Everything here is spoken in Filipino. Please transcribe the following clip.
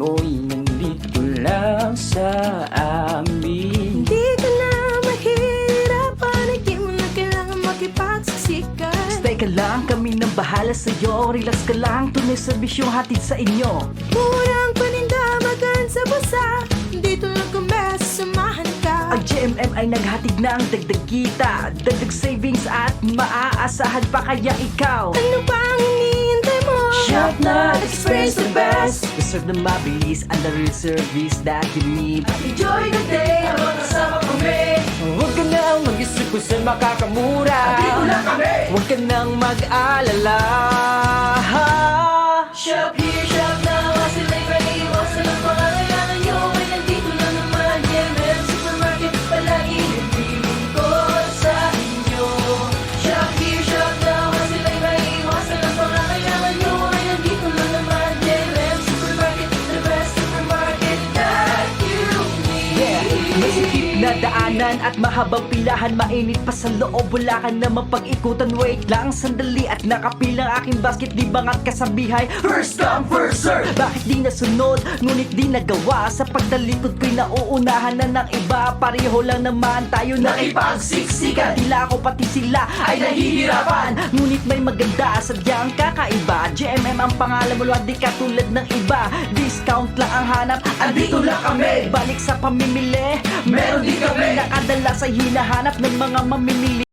mo'y nandito lang sa amin. Hindi ka na mahirapan, hindi mo na kailangan makipagsiksikan. Stay ka lang, kami nang bahala sa'yo. Relax ka lang, tunay serbisyong hatid sa inyo. Murang panindabagan sa busa, dito lang kami, sasamahan ka. Ang GMM ay naghatid ng dagdag kita, dagdag savings at maaasahan pa, kaya ikaw Ano pa ang hinihintay mo? Shop na, experience the best. Deserve na mabilis and the real service that you need. Enjoy the day habang kasama kami. Huwag ka nang mag-isip kung saan makakamura. Dito lang kami. Huwag ka nang mag-alala. Shop here, shop now, kasi may maiiwasan ang pangangailangan nyo. Ay nandito lang naman, GMM Supermarket, palagi nagbiling ko sa inyo. Shop here, shop now, kasi may maiiwasan ang pangangailangan nyo. Ay nandito lang naman, GMM Supermarket, the best supermarket that you Yeah, need. masikip na daanan at mahabang pilahan, mainit pa sa loob, wala ka namang pag-ikutan. Wait lang, sandali at nakapilang aking basket, di bangat kasabihay, first come, first serve. Bakit di nasunod, ngunit di nagawa? Sa pagtalikod ko'y nauunahan na ng iba. Pareho lang naman tayo nakipagsiksikan. Tila ako pati sila ay nahihirapan, ngunit may maganda, sadyang kakaiba. GMM ang pangalan mo, di katulad ng iba. Discount lang ang hanap, andito lang kami. Balik sa pamimili, meron din kami. Nakadala sa hinahanap ng mga mamimili.